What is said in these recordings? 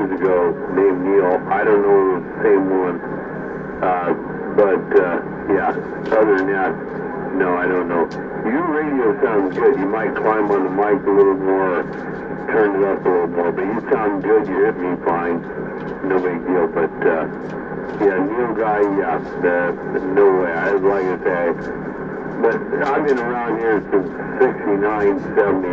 years ago named Neil. I don't know if it was the same one. Yeah, other than that, no, I don't know. Your radio sounds good. You might climb on the mic a little more, turn it up a little more, but you sound good. You hit me fine. No big deal. But, yeah, Neil guy, yeah, no way. Like I say, but I've been around here since 69, 70,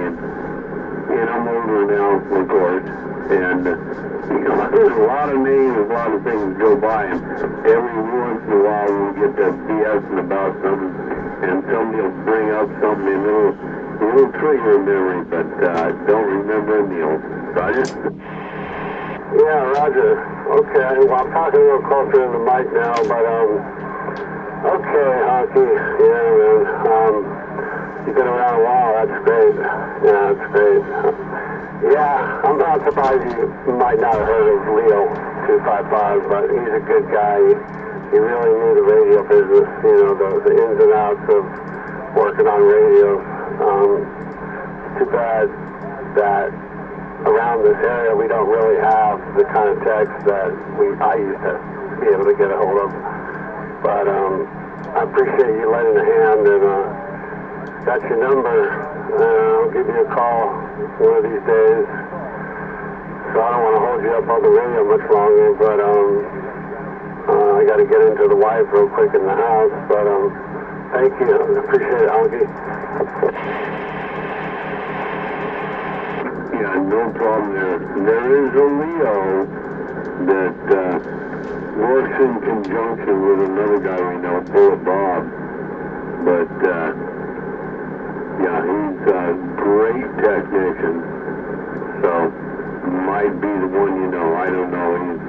and I'm older now, of course, and, you know, there's a lot of names, a lot of things go by, and every once in a while we get to BSing about something, and somebody will bring up something, and it'll trigger a memory, but don't remember a Neil. Roger? Yeah, Roger. Okay, well, I'm talking a little closer to the mic now, but, okay, Honky, yeah, man, you've been around a while, that's great. Yeah, that's great. Yeah, I'm not surprised you might not have heard of Leo 255, but he's a good guy. He really knew the radio business, you know, the ins and outs of working on radio. Too bad that around this area we don't really have the kind of techs that I used to be able to get a hold of. But I appreciate you lending a hand, and got your number. I'll give you a call one of these days. So I don't want to hold you up on the radio much longer, but I got to get into the wife real quick in the house. But thank you. I appreciate it, Honky. Yeah, no problem there. There is a Leo that works in conjunction with another guy we know, Bullet Bob. But yeah, he's a great technician. So might be the one you know. I don't know. He's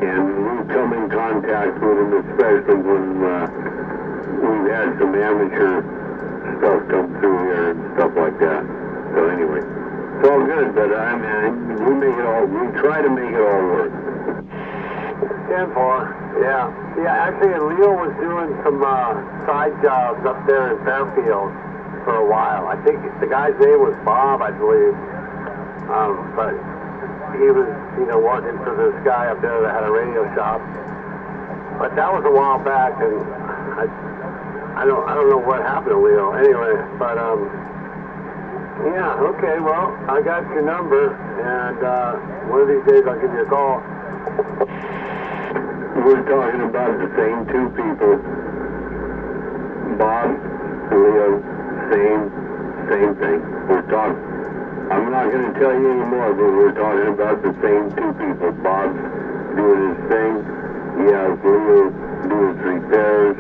and we come in contact with him, especially when we've had some amateur stuff come through here and stuff like that. So anyway, it's all good, but I mean, we try to make it all work. 10-4, yeah. Yeah, actually, Leo was doing some side jobs up there in Fairfield for a while. I think the guy's name was Bob, I believe. But he was, you know, working for this guy up there that had a radio shop. But that was a while back, and I don't know what happened to Leo. Anyway, but yeah, okay, well, I got your number, and one of these days I'll give you a call. We're talking about the same two people. Bob, Leo, same thing. We're talking. I'm not going to tell you anymore, but we're talking about the same two people. Bob's doing his thing. He has Leo do his repairs.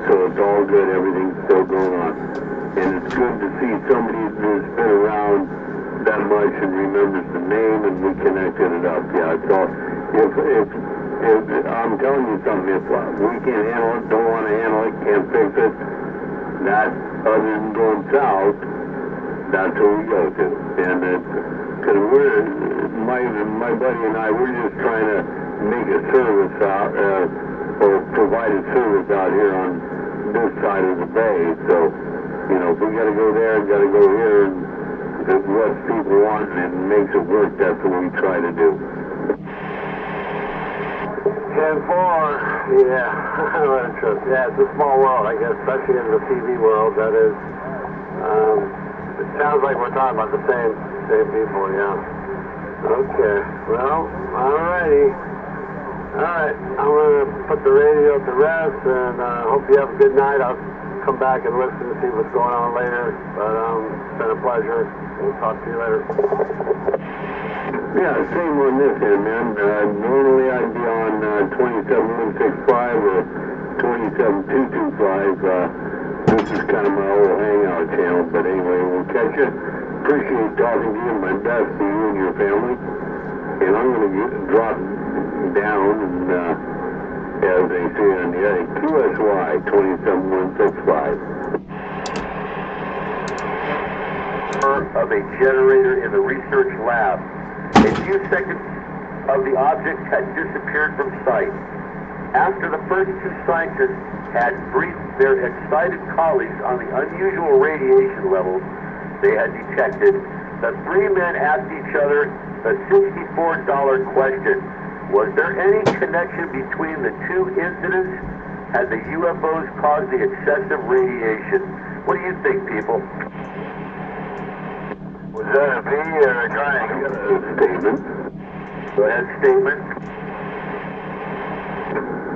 So it's all good. Everything's still going on. And it's good to see somebody who's been around that much and remembers the name, and we connected it up. Yeah, it's all. If I'm telling you something, if we can't handle it, don't want to handle it, can't fix it, that other than going south, that's where we go to. And because my buddy and I, we're just trying to make a service out, or provide a service out here on this side of the bay. So, you know, if we got to go there, got to go here, and if what people want and it makes it work, that's what we try to do. 10-4, yeah. Yeah, it's a small world, I guess, especially in the TV world, that is. It sounds like we're talking about the same people, yeah. Okay, well, alrighty. Alright, I'm going to put the radio to rest, and hope you have a good night. I'll come back and listen to see what's going on later, but it's been a pleasure. We'll talk to you later. Yeah, same on this end, man. Normally I'd be on 27165 or 27225. This is kind of my old hangout channel, but anyway, we'll catch you. Appreciate talking to you. My best to you and your family. And I'm going to drop down, and as they say on the other, QSY 27165. Of a generator in the research lab. A few seconds of the object had disappeared from sight. After the first two scientists had briefed their excited colleagues on the unusual radiation levels they had detected, the three men asked each other the $64 question. Was there any connection between the two incidents? Had the UFOs caused the excessive radiation? What do you think, people? Was that a V or a triangle? Statement. Go ahead, statement.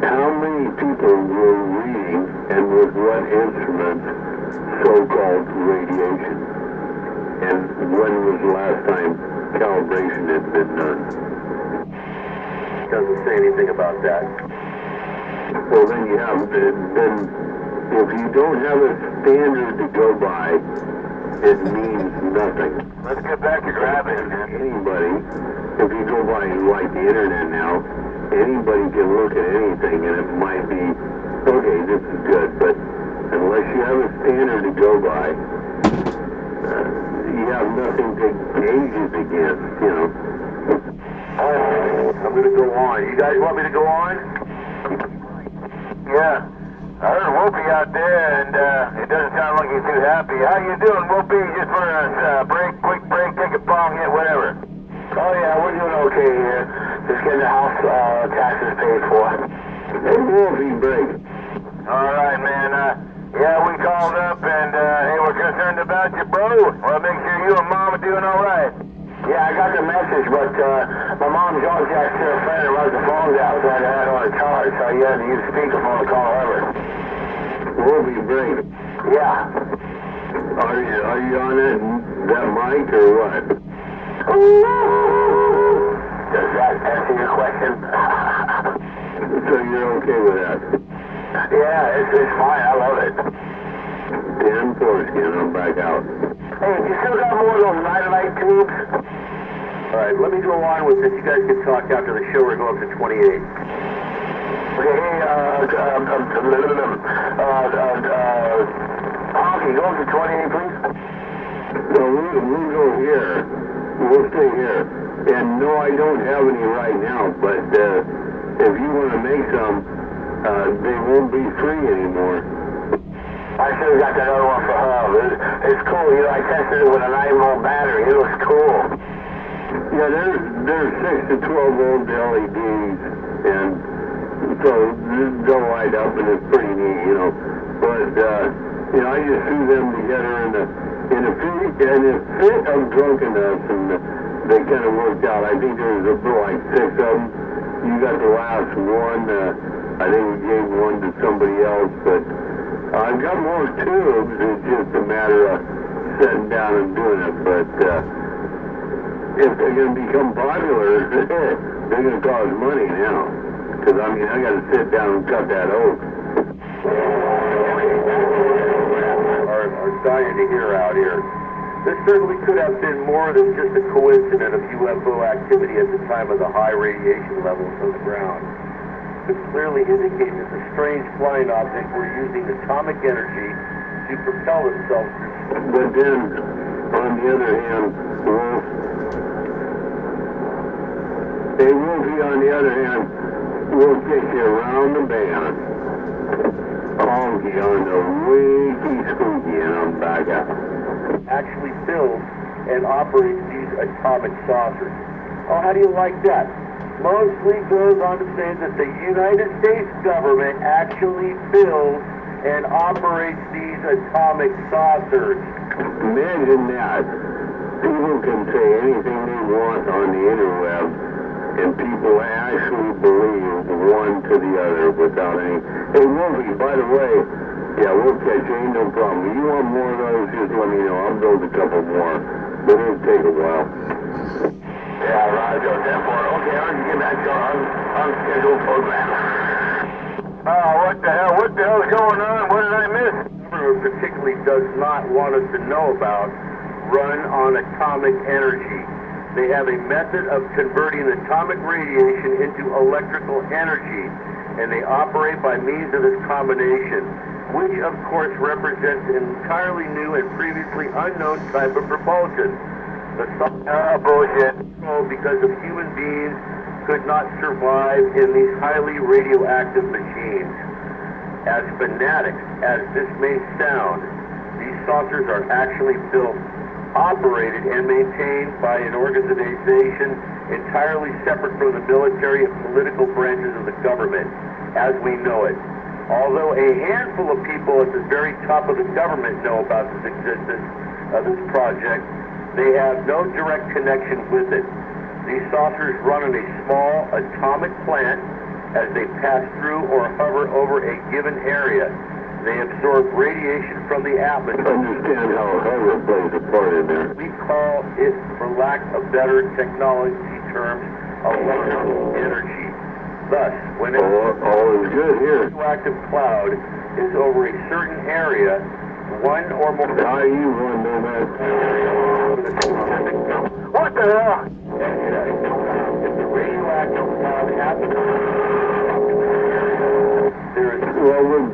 How many people were reading and with what instruments so-called radiation? And when was the last time calibration had been done? Doesn't say anything about that. Well, then you have, then if you don't have a standard to go by, it means nothing. Let's get back to grabbing. Anybody, if you go by like the internet now, anybody can look at anything and it might be, okay, this is good, but unless you have a standard to go by, you have nothing to gauge it against, you know. I'm going to go on. You guys want me to go on? Yeah. I heard Whoopi out there, and it doesn't sound like he's too happy. How you doing, Whoopi? Just for a break, quick break, take a bong hit, whatever. Oh yeah, we're doing okay here. Just getting the house taxes paid for. Hey, Wolfie, break. All right, man. Yeah, we called up, and hey, we're concerned about you, bro. Well, make sure you and Mom are doing all right. Yeah, I got the message, but my mom John jacked to a friend and runs the phones out, so I had it on a charge, so you had to use speakerphone to call over. Wolfie, break. Yeah. Are you on that mic or what? Does that answer your question? So you're okay with that? Yeah, it's fine. I love it. 10 foreskin, I'm back out. Hey, you still got more of those night tubes? All right, let me go on with this. You guys can talk after the show. We're going up to 28. Okay, hey, Honky, go up to 28, please. No, we'll go here. We'll stay here. And no, I don't have any right now, but if you want to make some, they won't be free anymore. I should have got that other one for her. It's cool. You know, I tested it with a 9-volt battery. It looks cool. Yeah, they're 6 to 12 volt LEDs, and so they'll light up, and it's pretty neat, you know. But you know, I just threw them together in a fit of drunkenness, and they kind of worked out. I think there was like 6 of them. You got the last one. I think we gave one to somebody else, but I've got more tubes. It's just a matter of sitting down and doing it. But if they're going to become popular, they're going to cost money now. Because, I mean, I got to sit down and cut that oak. Are dying to hear out here. This certainly could have been more than just a coincidence of UFO activity at the time of the high radiation levels on the ground. It clearly indicates that the strange flying objects were using atomic energy to propel themselves through. But then, on the other hand, Wolf, on the other hand, we'll take you around the band. Honky on the wiki spooky, and I'm back out. Actually builds and operates these atomic saucers. Oh, how do you like that? Mostly goes on to say that the United States government actually builds and operates these atomic saucers. Imagine that. People can say anything they want on the interweb, and people actually believe one to the other without any... Hey, Wolfie, by the way, yeah, we'll catch you, ain't no problem. If you want more of those, just let me know. I'll build a couple more, but it'll take a while. Yeah, Roger, 10-4. Okay, I'll get back to our unscheduled program. Oh, what the hell is going on? What did I miss? Government particularly does not want us to know about run on atomic energy. They have a method of converting atomic radiation into electrical energy, and they operate by means of this combination, which of course represents an entirely new and previously unknown type of propulsion. The bullshit. Because of human beings could not survive in these highly radioactive machines. As fanatics as this may sound, these saucers are actually built operated and maintained by an organization entirely separate from the military and political branches of the government as we know it. Although a handful of people at the very top of the government know about this existence of this project, they have no direct connection with it. These saucers run in a small atomic plant as they pass through or hover over a given area. They absorb radiation from the atmosphere. Understand how hover plays a part in there. We call it, for lack of better technology terms, electrical energy. Thus, when all is good here. A radioactive cloud is over a certain area, one or more. How do you want to know that? What the hell? If the radioactive cloud happens, there is. Well, we'll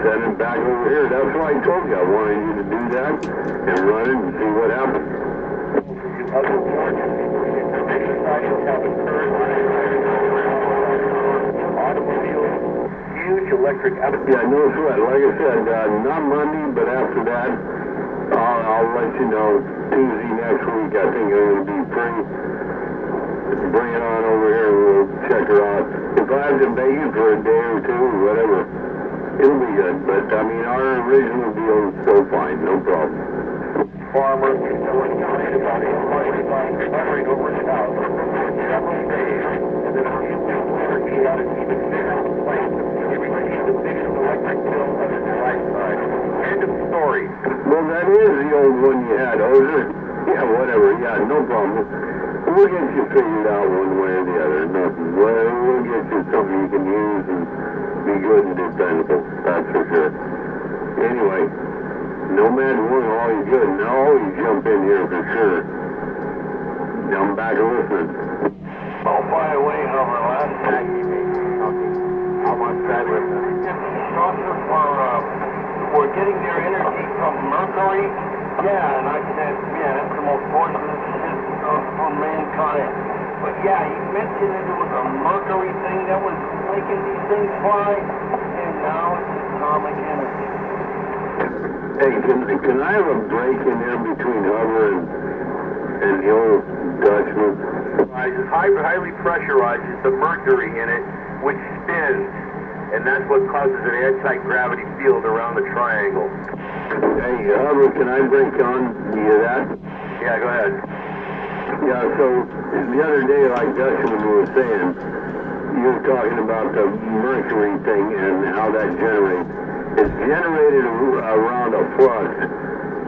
send it back over here. That's why I told you I wanted you to do that and run it and see what happens. To other portions, many sightings have occurred automobiles, huge electric. Yeah, no sweat. Like I said, not Monday, but after that, I'll let you know. Tuesday next week, I think I'm going to be free. Bring it on over here and we'll check her out. If I have to beg you for a day or two or whatever, it'll be good. But, I mean, our original deal is still fine. No problem. Farmer was complained about a pipeline hovering over his house for several days, and then a few weeks later he had an even bigger complaint. He received the biggest electric bill of his lifetime. End of story. Well, that is the old one you had, Ozer. Yeah, whatever. Yeah, no problem. We'll get you figured out one way or the other. Nothing. We'll get you something you can use and be good and dependable. That's for sure. Anyway, Nomad 1, always good. Now always jump in here for sure. I'm back listening. I'll fly away over last night. How much that was? Saucers were getting their energy from Mercury. Yeah, and I said, yeah, that's the most poisonous shit for mankind. But yeah, he mentioned that there was a Mercury thing that was making these things fly, and now it's atomic energy. Hey, can I have a break in there between Hover and the old Dutchman? It's highly pressurized. It's the mercury in it, which spins, and that's what causes an anti-gravity field around the triangle. Hey, Hover, can I break on? Do you that? Yeah, go ahead. Yeah, so the other day, like Dutchman was saying, you were talking about the mercury thing and how that generates. It's generated around a flux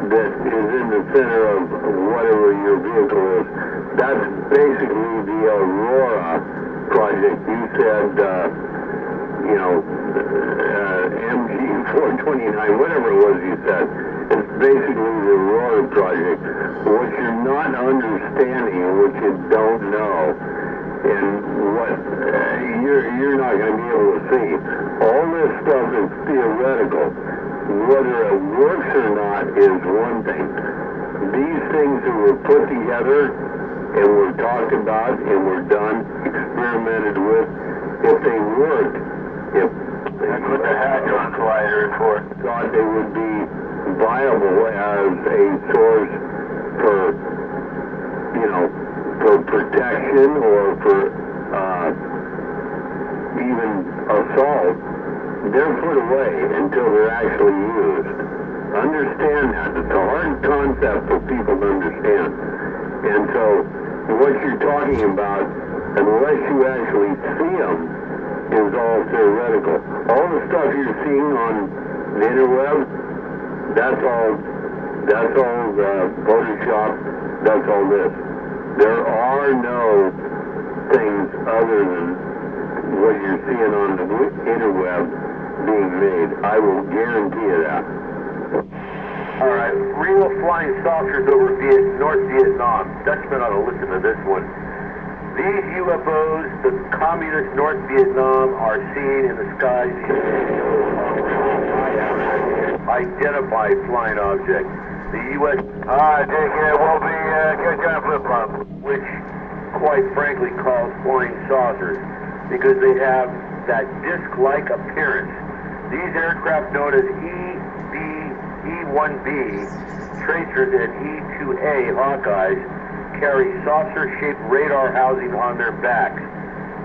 that is in the center of whatever your vehicle is. That's basically the Aurora project. You said, MG429, whatever it was you said. It's basically the Aurora project. What you're not understanding, what you don't know, and what you're not going to be able to see. All this stuff is theoretical. Whether it works or not is one thing. These things that were put together and were talked about and were done, experimented with, if they worked, That's what the Hadron Collider is for. Thought they would be viable as a source for, for protection or for even assault, they're put away until they're actually used. Understand that. It's a hard concept for people to understand. And so what you're talking about, unless you actually see them, is all theoretical. All the stuff you're seeing on the interweb, that's all Photoshop, that's all this. There are no things other than what you're seeing on the interweb being made. I will guarantee you that. All right, real flying saucers over North Vietnam. Dutchman ought to listen to this one. These UFOs, the communist North Vietnam, are seen in the skies. Identified flying object. The U.S. Take care. We'll be good kind of flip-flop. Which, quite frankly, calls flying saucers because they have that disc-like appearance. These aircraft, known as E1B, tracers and E-2A Hawkeyes carry saucer-shaped radar housing on their backs.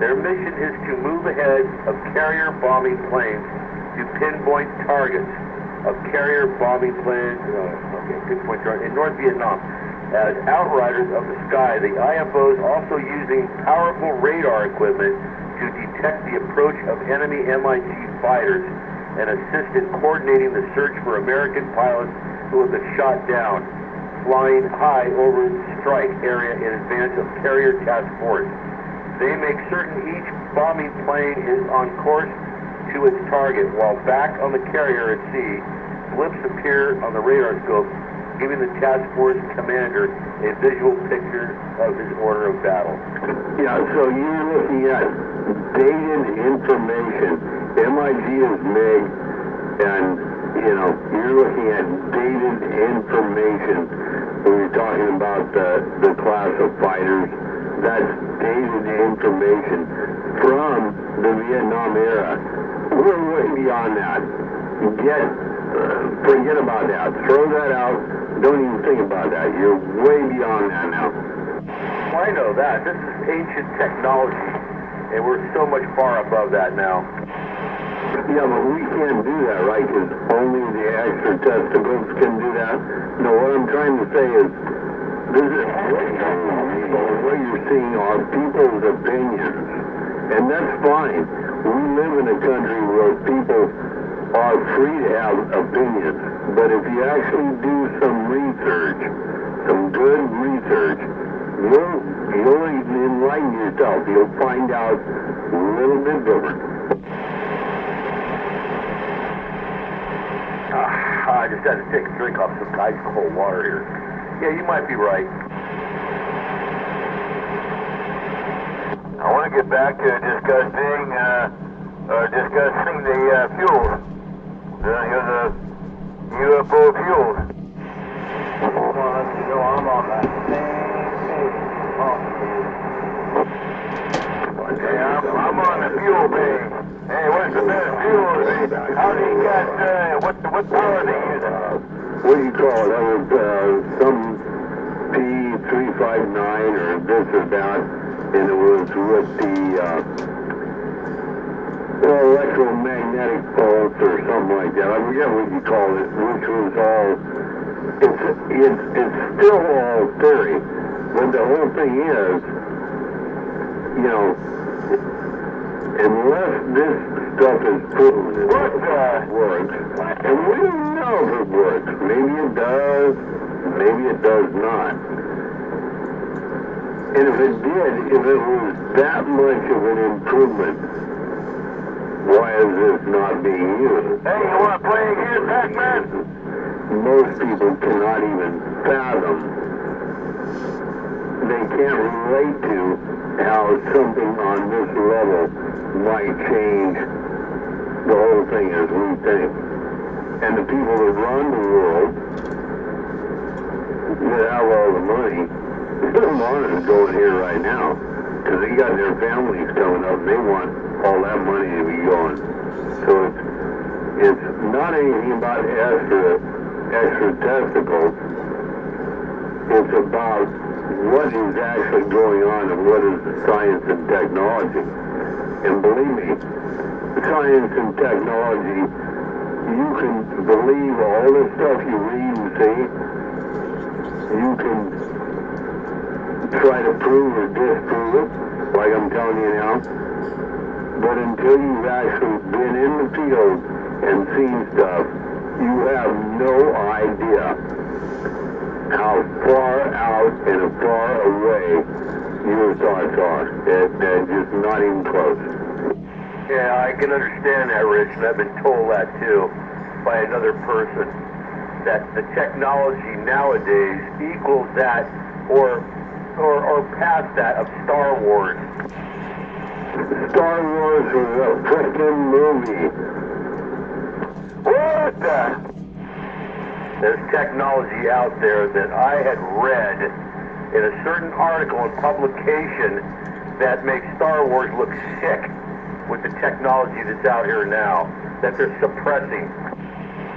Their mission is to move ahead of carrier bombing planes to pinpoint targets of carrier bombing planes in North Vietnam. As outriders of the sky, the IFOs also using powerful radar equipment to detect the approach of enemy MiG fighters and assist in coordinating the search for American pilots who have been shot down, flying high over the strike area in advance of carrier task force. They make certain each bombing plane is on course to its target, while back on the carrier at sea, blips appear on the radar scope, giving the task force commander a visual picture of his order of battle. Yeah, so you're looking at dated information. MIG is MiG, and, you're looking at dated information when you're talking about the class of fighters. That's dated information from the Vietnam era. We're way beyond that. Forget about that. Throw that out. Don't even think about that. You're way beyond that now. Well, I know that. This is ancient technology, and we're so much far above that now. Yeah, but we can't do that, right? Because only the extra testicles can do that. No, what I'm trying to say is, this is what you're seeing are people's opinions, and that's fine. We live in a country where people are free to have opinions, but if you actually do some research, some good research, you'll enlighten yourself. You'll find out a little bit different. I just had to take a drink off some ice cold water here. Yeah, you might be right. I want to get back to discussing the fuel. The UFO fuel. Well, I'm on that same page. Hey, I'm on the fuel page. Hey, what's the best fuel? How do you get, what power are they using? What do you call it? That was some P359 or this or that, and it was with the electromagnetic pulse or something like that. I forget what you call it, which was all, it's still all theory, but the whole thing is, unless this stuff is proven it works, and we don't know if it works. Maybe it does, maybe it does not. And if it did, if it was that much of an improvement, why is this not being used? Hey, you want to play again, Pac-Man? Most people cannot even fathom. They can't relate to how something on this level might change the whole thing as we think. And the people that run the world, that have all the money, they don't want it going here right now, because they got their families coming up and they want all that money to be going. So it's not anything about extra testicles. It's about what is actually going on and what is science and technology. And believe me, science and technology, you can believe all the stuff you read and see. You can try to prove or disprove it, like I'm telling you now. But until you've actually been in the field and seen stuff, you have no idea how far out and far away your thoughts are. They're just not even close. Yeah, I can understand that, Rich, and I've been told that too by another person, that the technology nowadays equals that or past that of Star Wars. Star Wars was a freaking movie. What the? There's technology out there that I had read in a certain article and publication that makes Star Wars look sick with the technology that's out here now, that they're suppressing.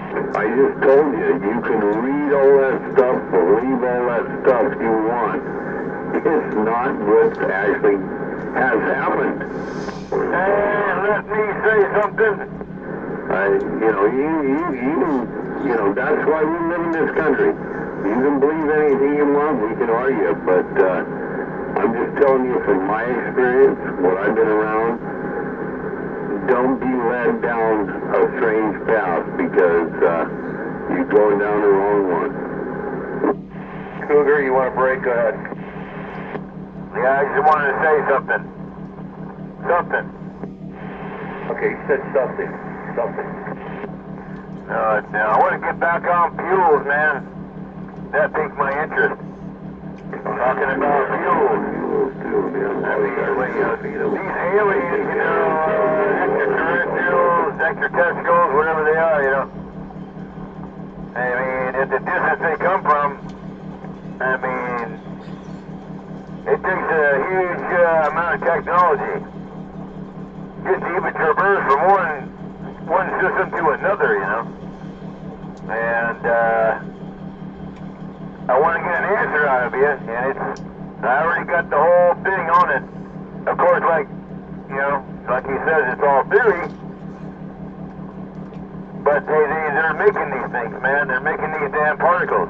I just told you, you can read all that stuff, believe all that stuff you want. It's not what actually has happened. And let me say something. That's why we live in this country. You can believe anything you want, we can argue, but I'm just telling you from my experience, what I've been around, don't be led down a strange path because you're going down the wrong one. Cougar, you want to break? Go ahead. Yeah, I just wanted to say something. Something. Okay, you said something. Something. Now, I want to get back on fuels, man. That piqued my interest. Talking about fuels. I mean, these aliens, extraterrestrials, extraterrestrials, whatever they are, I mean, at the distance they come from, I mean, it takes a huge amount of technology just to even traverse from one system to another, And I want to get an answer out of you, and I already got the whole thing on it. Of course, like he says, it's all theory. But they're making these things, man. They're making these damn particles.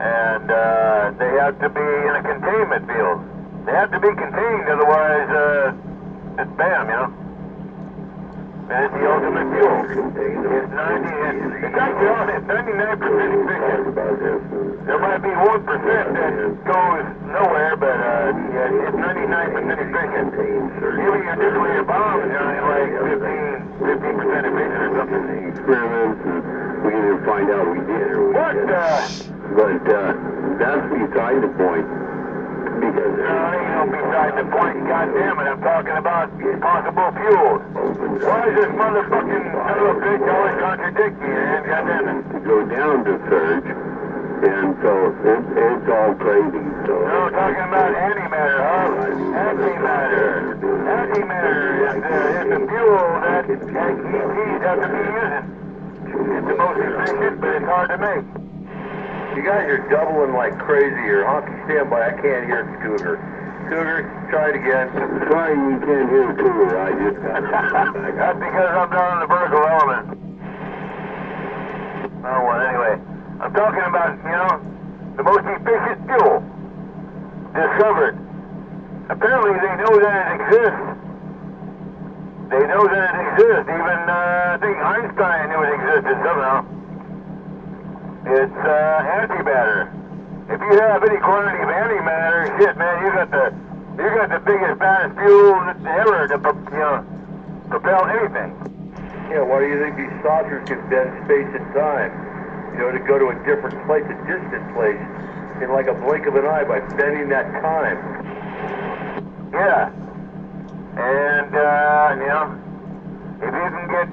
And they have to be in a containment field. They have to be contained, otherwise, it's bam, And it's the ultimate fuel. It's 99% efficient. There might be 1% that goes nowhere, but it's 99% efficient. Even your nuclear bombs are like 15% efficient or something. Experiments, and we didn't find out we did. But that's beside the point. Because ain't no beside the point, goddamn it, I'm talking about possible fuels. Why is this motherfucking son of a bitch always contradict me, man? Goddamn it. to go down to surge, and so it's all crazy. So No, talking about antimatter, huh? Antimatter. Antimatter is the fuel that ETs have to be using. It's the most efficient, but it's hard to make. You guys are doubling like crazy here. Honky, stand by. I can't hear Cougar. Cougar, try it again. sorry you can't hear Cougar. I just got back. That's because I'm down in the vertical element. Oh, well, anyway. I'm talking about, the most efficient fuel discovered. Apparently they know that it exists. They know that it exists. Even, I think Einstein knew it existed somehow. It's antimatter. If you have any quantity of antimatter, shit, man, you got the biggest, baddest fuel ever to propel anything. Yeah, why do you think these saucers can bend space and time? To go to a different place, a distant place, in like a blink of an eye by bending that time. Yeah. And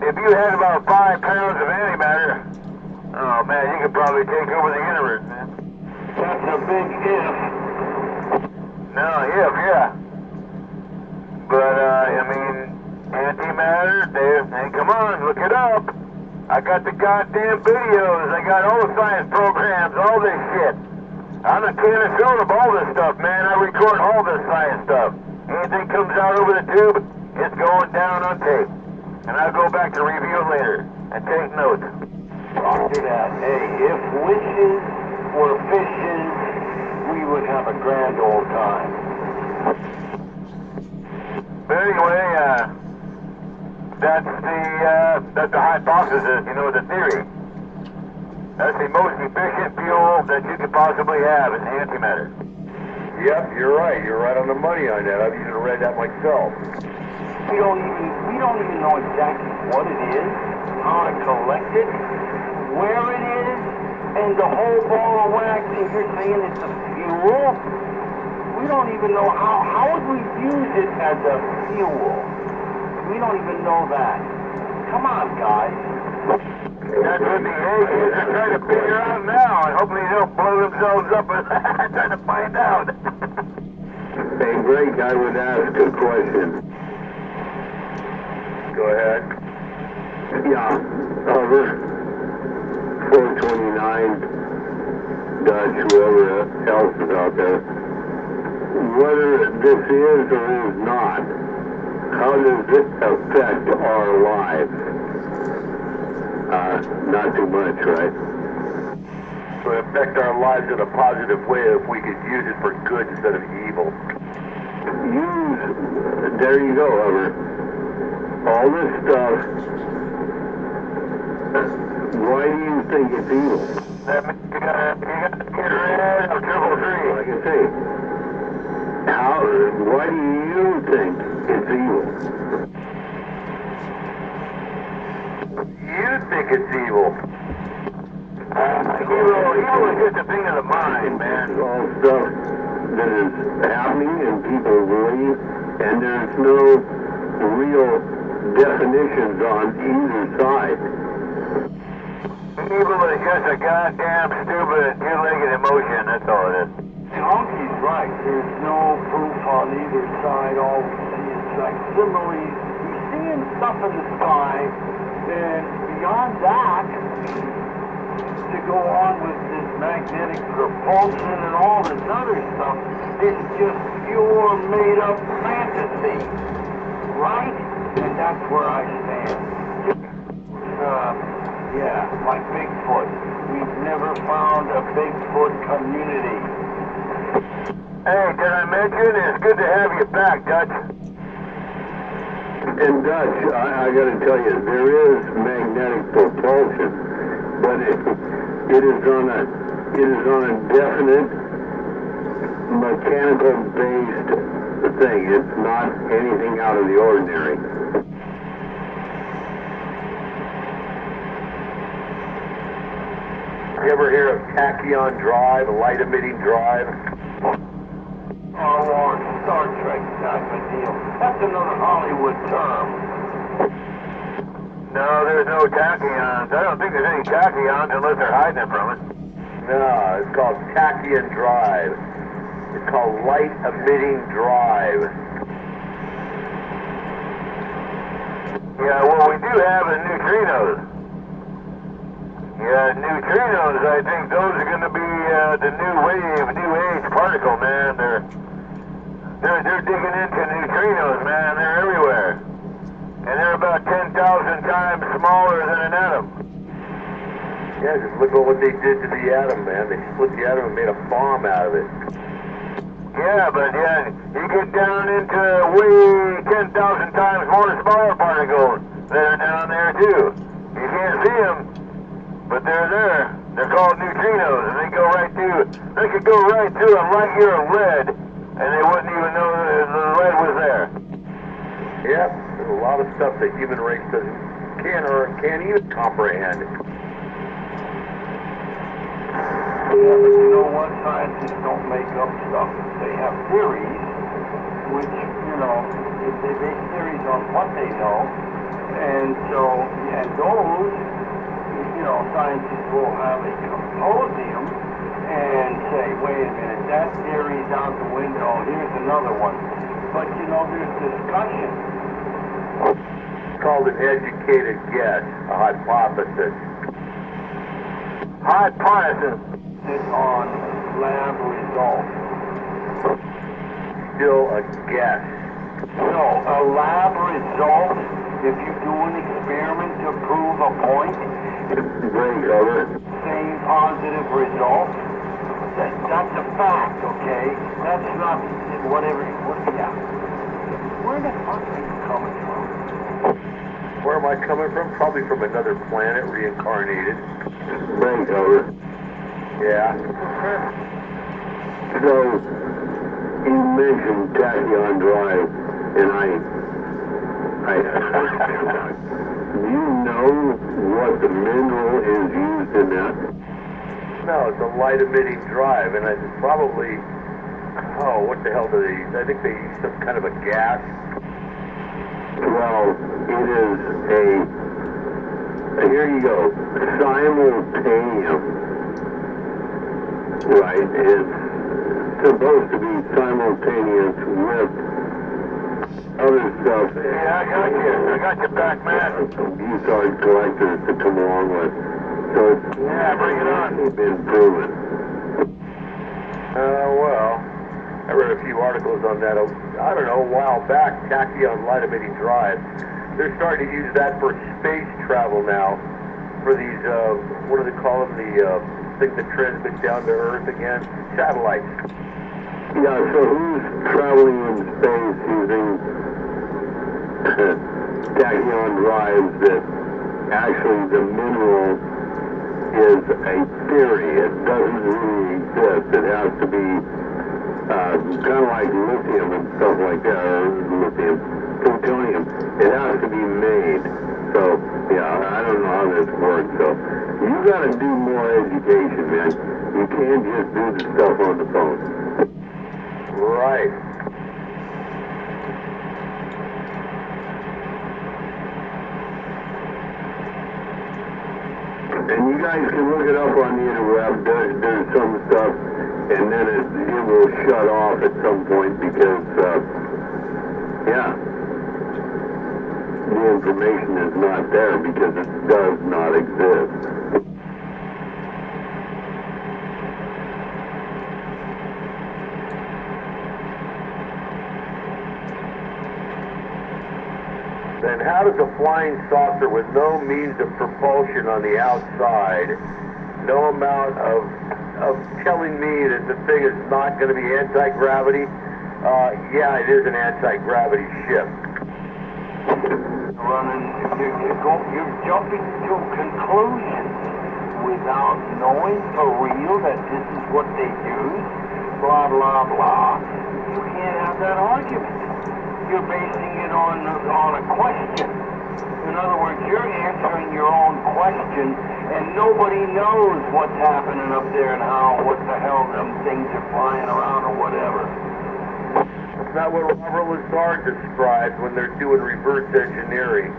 if you had about 5 pounds of antimatter, oh man, you could probably take over the universe, man. That's a big if. No, if, yeah. But, antimatter, hey, come on, look it up. I got the goddamn videos. I got all the science programs, all this shit. I'm a can of film of all this stuff, man. I record all this science stuff. Anything comes out over the tube, it's going down on tape. And I'll go back to review it later and take notes. After that, hey, if wishes were fishes, we would have a grand old time. But anyway, that's the hypothesis, the theory. That's the most efficient fuel that you could possibly have is antimatter. Yep, you're right. You're right on the money on that. I've even read that myself. We don't even know exactly what it is, how to collect it, where it is, and the whole ball of wax, and you're saying it's a fuel? We don't even know how would we use it as a fuel? We don't even know that. Come on, guys. That's what the aliens are trying to figure out now, and hopefully they'll blow themselves up and try to find out. Hey, Greg, I would ask a question. Go ahead. Yeah, Over 429, Dutch, whoever else is out there. Whether this is or is not, how does it affect our lives? Not too much, right? It would affect our lives in a positive way if we could use it for good instead of evil. There you go, Hover. All this stuff, why do you think it's evil? That means you gotta get rid of 333. Like I say, why do you think it's evil? You think it's evil. Evil is just a thing of the mind, man. It's all stuff that is happening and people believe, and there's no real definitions on either side. Evil is just a goddamn stupid two-legged emotion, that's all it is. Honky's right. There's no proof on either side. All we see is facsimiles. We're seeing stuff in the sky, and beyond that, to go on with this magnetic propulsion and all this other stuff is just pure made-up fantasy, right? And that's where I stand. Yeah, like Bigfoot. We've never found a Bigfoot community. Hey, did I mention it's good to have you back, Dutch? And Dutch, I got to tell you, there is magnetic propulsion, but it is on a definite mechanical-based thing. It's not anything out of the ordinary. You ever hear of tachyon drive, light-emitting drive? Or Star Trek type of deal. That's another Hollywood term. No, there's no tachyons. I don't think there's any tachyons unless they're hiding it from us. No, it's called tachyon drive. It's called light-emitting drive. Yeah, well, we do have the neutrinos. Yeah, neutrinos, I think those are going to be the new wave, new age particle, man. They're digging into neutrinos, man. They're everywhere. And they're about 10,000 times smaller than an atom. Yeah, just look at what they did to the atom, man. They split the atom and made a bomb out of it. Yeah, but yeah, you get down into way 10,000 times more smaller particles that are down there too. You can't see them, but they're there. They're called neutrinos, and they go right through. They could go right through a light year of lead, and they wouldn't even know the lead was there. Yep, there's a lot of stuff the human race can't even comprehend. Yeah, but you know what? Scientists don't make up stuff. They have theories, which, they base theories on what they know. And so, and those, scientists will have a symposium and say, wait a minute, that theory's out the window, here's another one. But, there's discussion. It's called an educated guess, a hypothesis. Hypothesis. On lab results. Still a guess. No, a lab result, if you do an experiment to prove a point, same positive result, that's a fact, okay? That's not whatever, yeah. Where the fuck are you coming from? Where am I coming from? Probably from another planet, reincarnated. Brain cover. Yeah. So, you mentioned tachyon drive, and do you know what the mineral is used in that? No, it's a light-emitting drive, and it's probably, what the hell do they use? I think they use some kind of a gas. Well, it is here you go, simultaneum. Right, it's supposed to be simultaneous with other stuff. Yeah, I got you back, man. You started collectors to come along with. So it's Bring it on. been proven. Well, I read a few articles on that, I don't know, a while back, tachyon light emitting drive. They're starting to use that for space travel now, for these, what do they call them, the thing that transmits down to Earth again? Satellites. Yeah, so who's traveling in space using tachyon drives that actually the mineral is a theory. It doesn't really exist. It has to be kind of like lithium and stuff like that, or lithium, plutonium. It has to be made. So, yeah, I don't know how this works. So, you got to do more education, man. You can't just do the stuff on the phone. Right. And you guys can look it up on the interweb. There's some stuff, and then it will shut off at some point because, yeah, the information is not there because it does not exist. Then how does a flying saucer with no means of propulsion on the outside, no amount of telling me that the thing is not going to be anti-gravity? Yeah, it is an anti-gravity ship. You're jumping to conclusions without knowing for real that this is what they use. Blah, blah, blah. You can't have that argument. You're basing it on a question. In other words, you're answering your own question, and nobody knows what's happening up there and what the hell them things are flying around or whatever. That's not what Robert Lazar described when they're doing reverse engineering.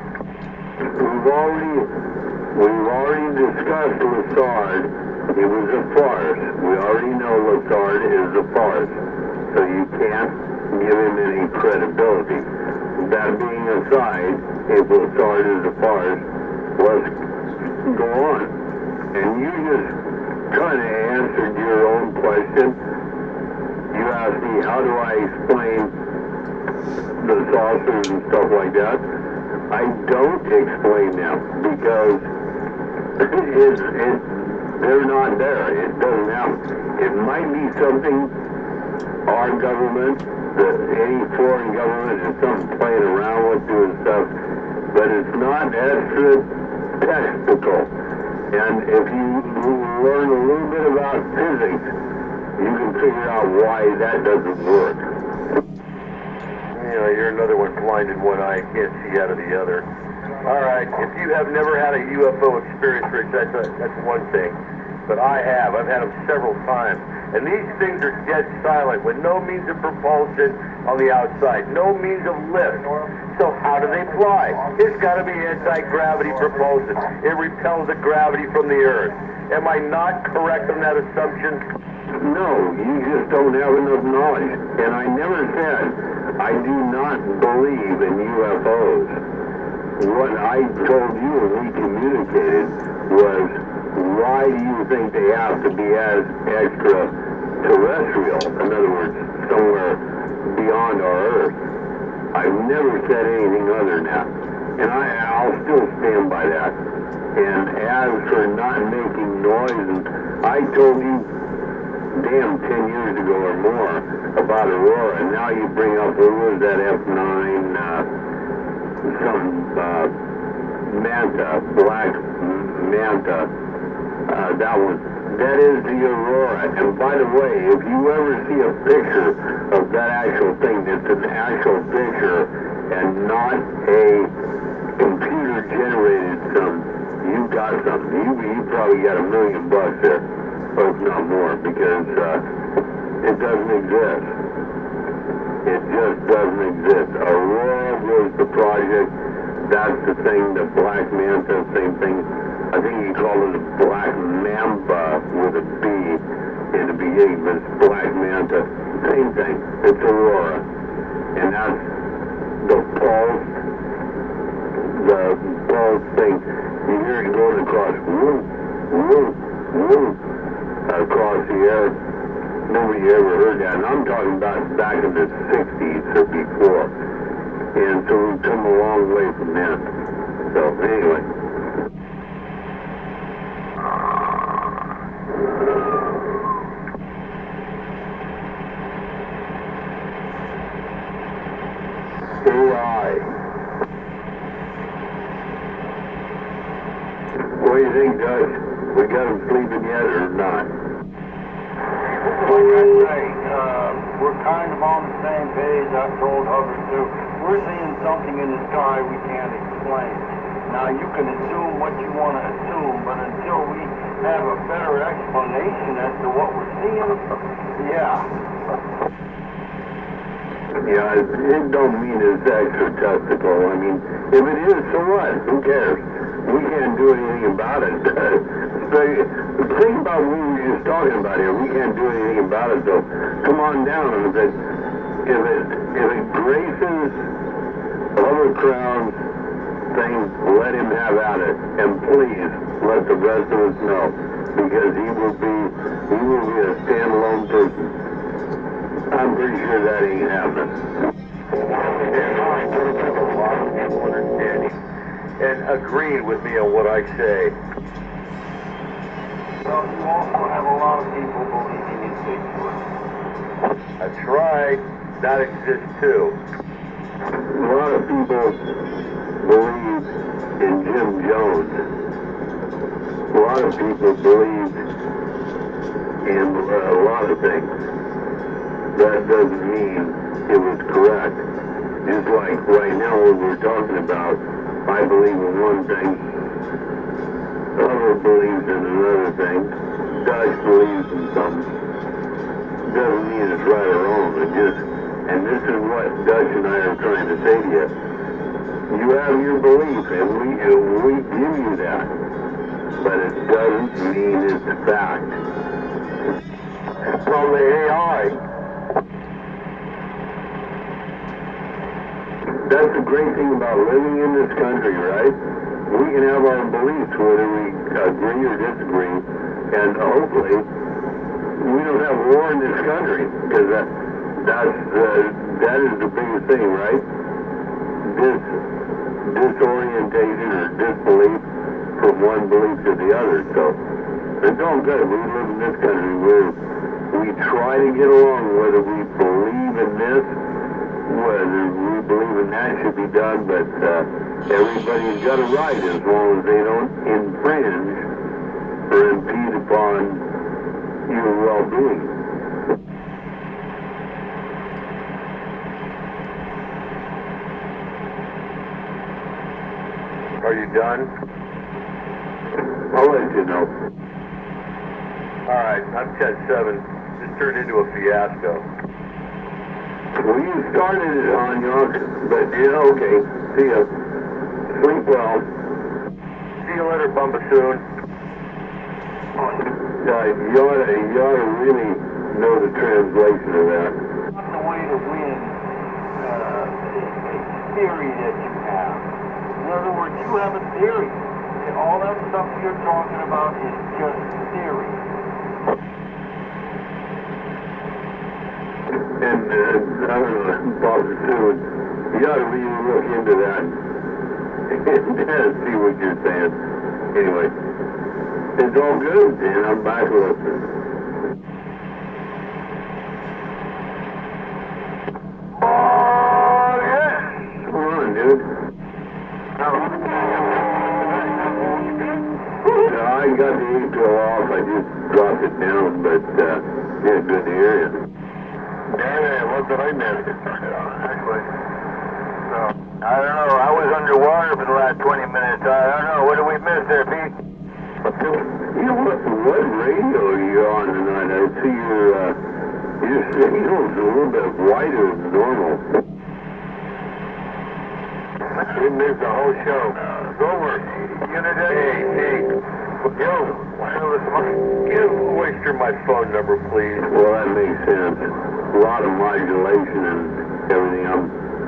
We've already discussed Lazard. It was a farce. We already know Lazard is a farce. So you can't give him any credibility. That being aside, if Lazard is a farce, let's go on. And you just kind of answered your own question. You asked me, how do I explain the saucers and stuff like that? I don't explain them because they're not there. It doesn't happen. It might be something our government, any foreign government, is something playing around with doing stuff, but it's not extra technical. And if you learn a little bit about physics, you can figure out why that doesn't work. You know, you're another one blind in one eye and can't see out of the other. All right, if you have never had a UFO experience, Rich, that's one thing. But I have. I've had them several times. And these things are dead silent with no means of propulsion on the outside, no means of lift. So how do they fly? It's got to be anti-gravity propulsion. It repels the gravity from the Earth. Am I not correct on that assumption? No, you just don't have enough knowledge. And I never said I do not believe in UFOs. What I told you when we communicated was, why do you think they have to be as extraterrestrial? In other words, somewhere beyond our Earth. I've never said anything other than that. And I'll still stand by that. And as for not making noise, and I told you, damn, 10 years ago or more about Aurora, and now you bring up, what was that F9, Manta, black Manta, that one. That is the Aurora. And by the way, if you ever see a picture of that actual thing, that's an actual picture and not a computer-generated something, you got something. You probably got $1 million there, or if not more, because it doesn't exist. It just doesn't exist. Aurora was the project. That's the thing, the Black Manta, same thing. I think you call it a Black Mamba with a B in the beginning, but it's Black Manta. Same thing. It's Aurora. And that's pulse thing. You hear it going across, whoop, whoop, whoop, across the air. Nobody ever heard that. And I'm talking about back in the 60s or before. And so we've come a long way from that. So anyway. AI. What do you think, Dutch? We got him sleeping yet or not? Like I say, we're kind of on the same page. I told Hubbard too. We're seeing something in the sky we can't explain. Now you can assume what you want to assume, but until we have a better explanation as to what we're seeing, yeah. Yeah, it don't mean it's extra-testicle. I mean, if it is, so what? Who cares? We can't do anything about it. Think about what we were just talking about here. We can't do anything about it, so come on down. And if it graces hovercround thing, let him have at it. And please let the rest of us know, because he will be a standalone person. I'm pretty sure that ain't happening. A lot of people understanding and agreeing with me on what I say. Well, you also have a lot of people believing in Bigfoot. That's right. That exists too. A lot of people believe in Jim Jones. A lot of people believe in a lot of things. That doesn't mean it was correct. Just like right now what we're talking about, I believe in one thing, Hubbard believes in another thing, Dutch believes in something. Doesn't mean it's right or wrong. And this is what Dutch and I are trying to say to you. You have your belief, and we give you that, but it doesn't mean it's fact. From the AI. That's the great thing about living in this country, right? We can have our beliefs whether we agree or disagree, and hopefully we don't have war in this country, because that is the biggest thing, right? Disorientated or disbelief from one belief to the other. So it's all good. We live in this country where we try to get along, whether we believe in this, whether we believe in that should be done, but everybody's got a right as long as they don't infringe or impede upon your well-being. Are you done? I'll let you know. All right, I'm 10-7. This turned into a fiasco. Well, you started it on your, but yeah, okay. See ya. Sleep well. See you later, Bumbassoon. You ought to really know the translation of that. Not the way to win a theory that you have. In other words, you have a theory. And all that stuff you're talking about is just theory. And I don't know, Bumbassoon, you ought to really look into that and see what you're saying. Anyway, it's all good, and I'm back listening. Oh, yes! Come on, dude. I got the A-pill off. I just dropped it down, but yeah, good to hear you. Damn it, what did I miss? Actually, so, I don't know. I was underwater for the last 20 minutes. I don't know. What did we miss there, Pete? You know what radio are you on tonight? I see your signal's a little bit wider than normal. We missed the whole show. It's over. Unit A. Hey. Yo. Give Oyster my phone number, please. Well, that makes sense. A lot of modulation and everything.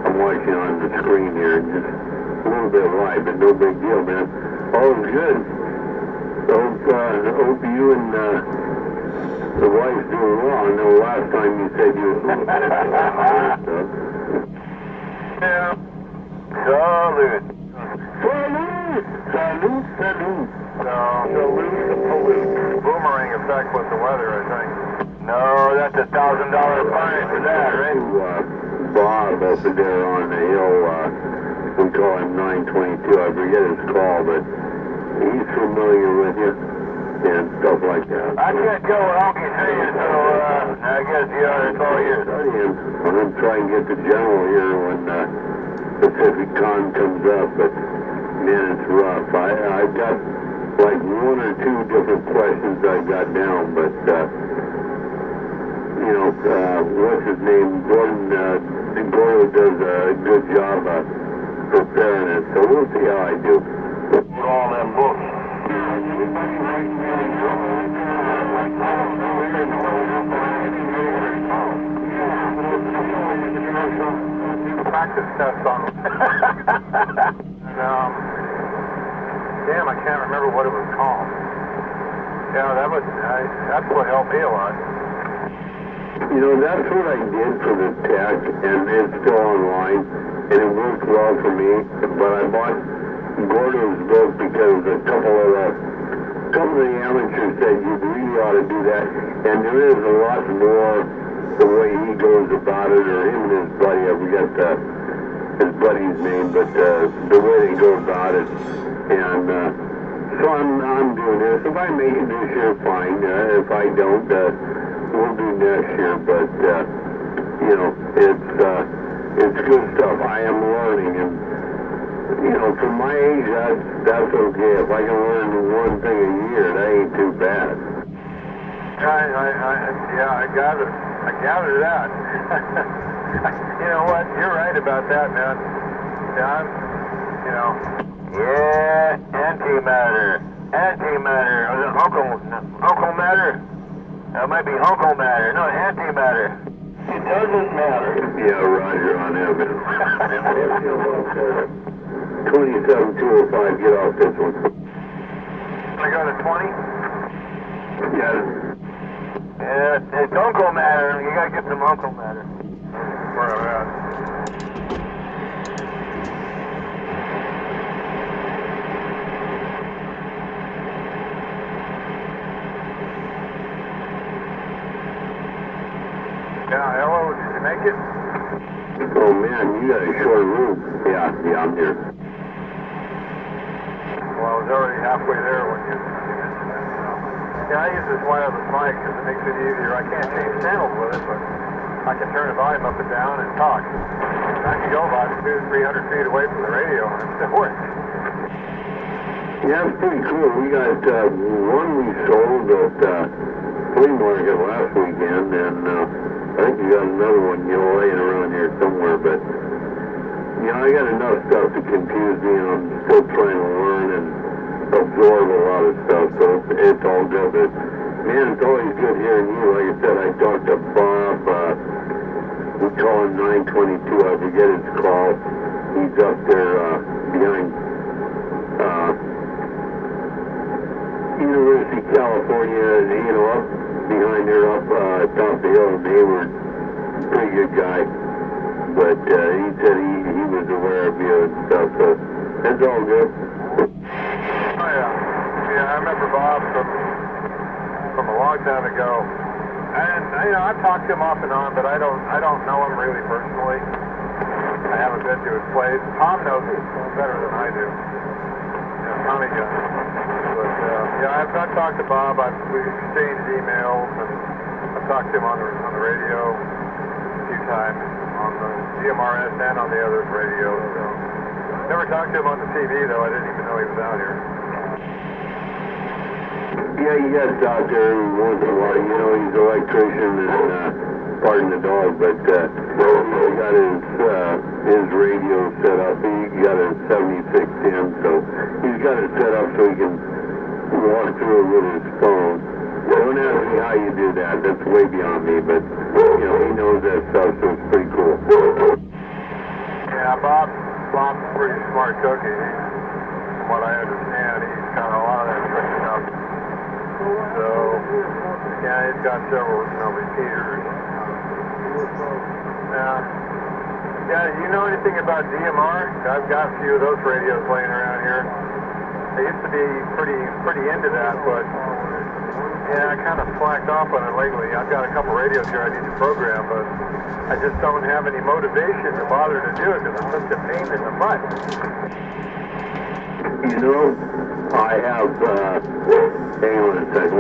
I'm watching on the screen here, just a little bit live, but no big deal, man. All is good. Hope you and the wife's doing well. I know last time you said you were Yeah. Salute. Salute! Salute, salute. Salute the pollute. Boomerang effect with the weather, I think. No, that's $1,000 fine for that, right? Bob up there on the hill, we call him 922, I forget his call, but he's familiar with you and stuff like that. I can't tell what Honky's saying, so I guess, yeah, it's all yours. I'm going to try and get the general here when Pacific Con comes up, but man, it's rough. I've got like one or two different questions I got down, but you know, what's his name? Gordon does a good job preparing it, so we'll see how I do. With all them books. Practice test on and, damn, I can't remember what it was called. Yeah, that's what helped me a lot. You know, that's what I did for the tech, and it's still online, and it worked well for me, but I bought Gordo's book because a couple of the amateurs said you really ought to do that, and there is a lot more the way he goes about it, or him and his buddy, I forget his buddy's name, but the way they go about it, and so I'm doing this. If I make it this year, fine. If I don't, we'll do next year, but you know, it's good stuff. I am learning, and you know, for my age, that's okay. If I can learn one thing a year, that ain't too bad. I gather that. You know what? You're right about that, man. Yeah, Yeah, antimatter. Was it Uncle Matter? That might be Uncle Matter. No, antimatter. It doesn't matter. Yeah, Roger on that, man. 27205, get off this one. I got a 20? Yeah. It's Uncle Matter. You gotta get some Uncle Matter. Where I'm at. Yeah, hello, did you make it? Oh man, you got a short room. Yeah, I'm here. Well, I was already halfway there when you mentioned that. So. Yeah, I use this wireless mic because it makes it easier. I can't change channels with it, but I can turn the volume up and down and talk. I can go about 200-300 feet away from the radio and it still works. Yeah, it's pretty cool. We got one we sold at flea market last weekend, and I think we got another one, you know, laying around here somewhere, but you know, I got enough stuff to confuse me, and I'm still trying to learn and absorb a lot of stuff, so it's all good. But man, it's always good hearing you. Like I said, I talked to Bob, we call him 922, I forget his call. He's up there behind University of California, you know, up behind there, up top of the hill, and they were a pretty good guy. But he said he was aware of you and stuff, so that's all good. Oh yeah, I remember Bob from a long time ago, and you know, I've talked to him off and on, but I don't know him really personally. I haven't been to his place. Tom knows him better than I do. You know, Tommy does. But yeah, I've talked to Bob. We've exchanged emails, and I've talked to him on the radio a few times, on the GMRS and on the other radio. So never talked to him on the TV though. I didn't even know he was out here. Yeah, he gets out there once in a while. You know, he's an electrician and pardon the dog, but he got his radio set up. He got a 7610, so he's got it set up so he can walk through it with his phone. Don't ask me how you do that. That's way beyond me, but you know, he knows that stuff, so it's pretty cool. pretty smart cookie. From what I understand, he's got a lot of that fixed up. So, yeah, he's got several, repeaters. Yeah, do you know anything about DMR? I've got a few of those radios laying around here. I used to be pretty into that, but yeah, I kind of slacked off on it lately. I've got a couple radios here I need to program, but I just don't have any motivation to bother to do it because I'm such a pain in the butt. I have, hang on a second,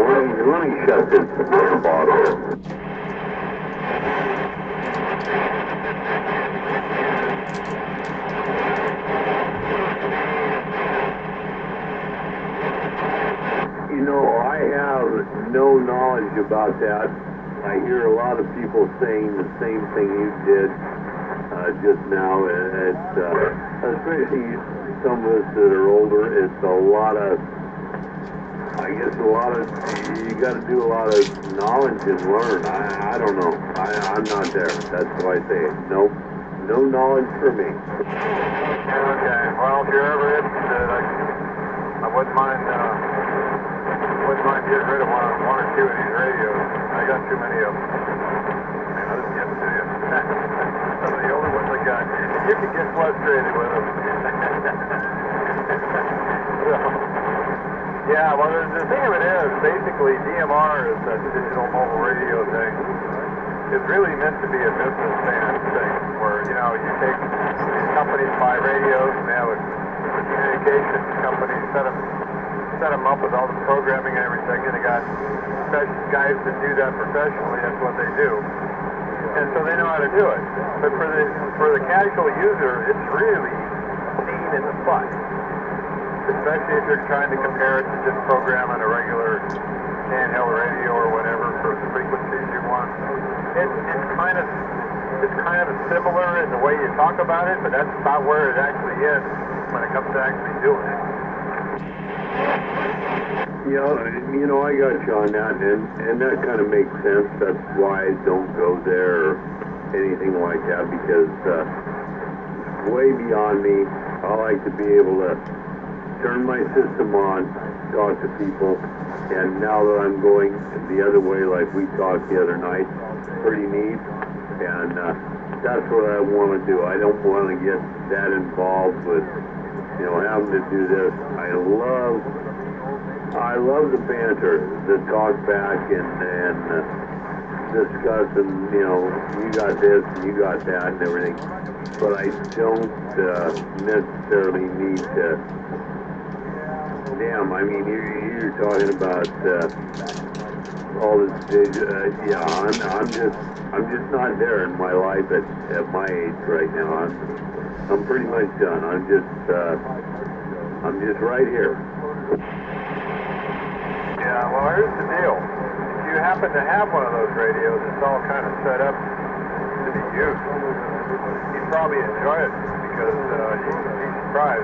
let me shut this water bottle. I have no knowledge about that. I hear a lot of people saying the same thing you did just now. It's especially some of us that are older. It's a lot of, you got to do a lot of knowledge and learn. I don't know. I'm not there. That's why I say it. Nope. No knowledge for me. Okay. Well, if you're ever interested, I wouldn't mind getting rid of one or two of these radios. I got too many of them. I'll just give them to you. Some of the older ones I got. You can get frustrated with them. So, yeah, well, the thing of it is, basically, DMR is that digital mobile radio thing. It's really meant to be a businessman thing, where, you take these companies buy radios, and they have a communications company set them up with all the programming and everything, and they got guys that do that professionally. That's what they do, and so they know how to do it. But for the casual user, it's really a pain in the butt, especially if you're trying to compare it to just programming a regular handheld radio or whatever for the frequencies you want. It's kind of similar in the way you talk about it, but that's about where it actually is when it comes to actually doing it. I got you on that, and that kind of makes sense. That's why I don't go there or anything like that, because it's way beyond me. I like to be able to turn my system on, talk to people, and now that I'm going the other way, like we talked the other night, pretty neat, and that's what I want to do. I don't want to get that involved with, having to do this. I love the banter, the talk back and discuss, and you got this and you got that and everything. But I don't necessarily need to. Damn, I mean, you're talking about all this. I'm just not there in my life at my age right now. I'm pretty much done. I'm just right here. Yeah, well, here's the deal. If you happen to have one of those radios, it's all kind of set up to be used. You'd probably enjoy it because you'd be surprised.